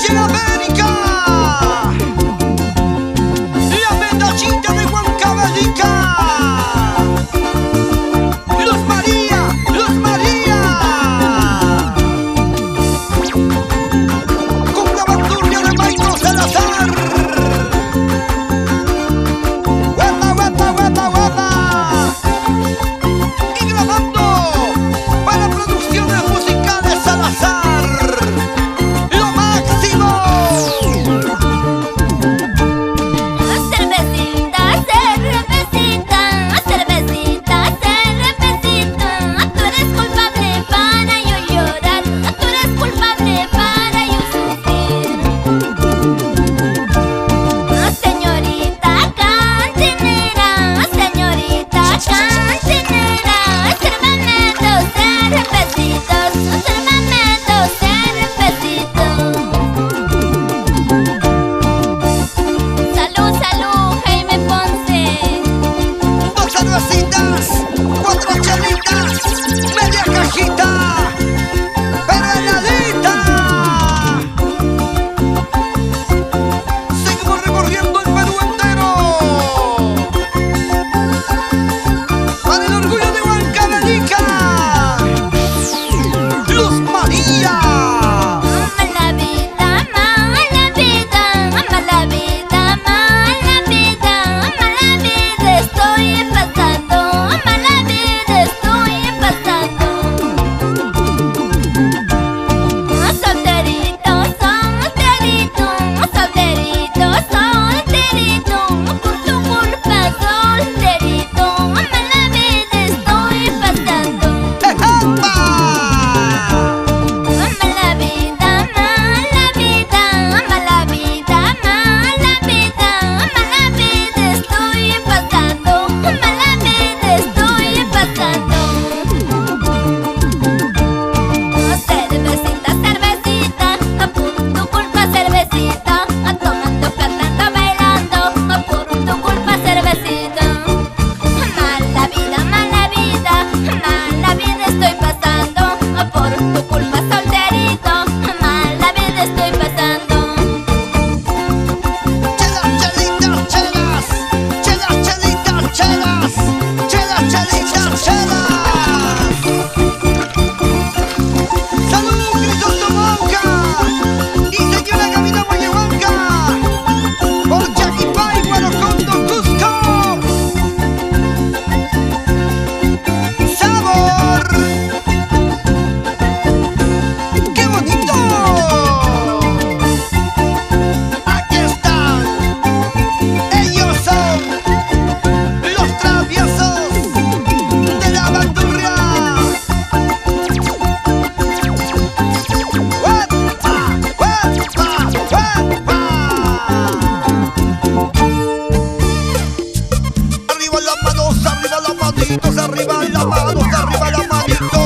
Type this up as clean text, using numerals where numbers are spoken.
América, la medallita de Huancavelica. Luz María, Luz María, con la bandurria de Maito Salazar. ¡Guapa, guapa, guapa, guapa! Y grabando para Producciones Musicales Salazar. ¡Lo máximo! Cervecita, cervecita, cervecita, cervecita. Tú eres culpable para yo llorar, tú eres culpable para yo sufrir. Señorita cantinera, señorita cantinera, sírvame dos cervecitos, sírvame dos cervecitos. Salud, salud, Jaime Ponce. Dos cervecitas, cuatro chelitas, media cajita, pero heladita. Seguimos recorriendo el Perú entero para el orgullo de Huancavelica. Luz María. Mala vida, mala vida, mala vida, mala vida, mala vida estoy pasando, mala vida estoy pasando. Solterito, solterito, solterito, solterito, por tu culpa solterito, mala vida estoy pasando. ¡Epa! Mala vida, mala vida, mala vida, mala vida, mala vida estoy pasando, mala vida estoy pasando. Cervecita, cervecita, por tu culpa cervecita, tomando, cantando, bailando, por tu culpa cervecita. Mala vida, mala vida, mala vida estoy pasando, por tu culpa solterito, mala vida estoy pasando. Chelas, chelitas, chelas, chelas, chelitas, chelas, chelas, chelitas, chelas. ¡Salud, Crisostomonca! Y señora Camila Guayehuanca, por Chaquipay, Guanajuato, Cusco. ¡Sabor! ¡Qué bonito! Aquí están. Ellos son los traviesos de la bandurria. ¡Huepa! ¡Huepa! ¡Huepa! Arriba las manos, arriba las manitos, arriba las manos, arriba las manitos.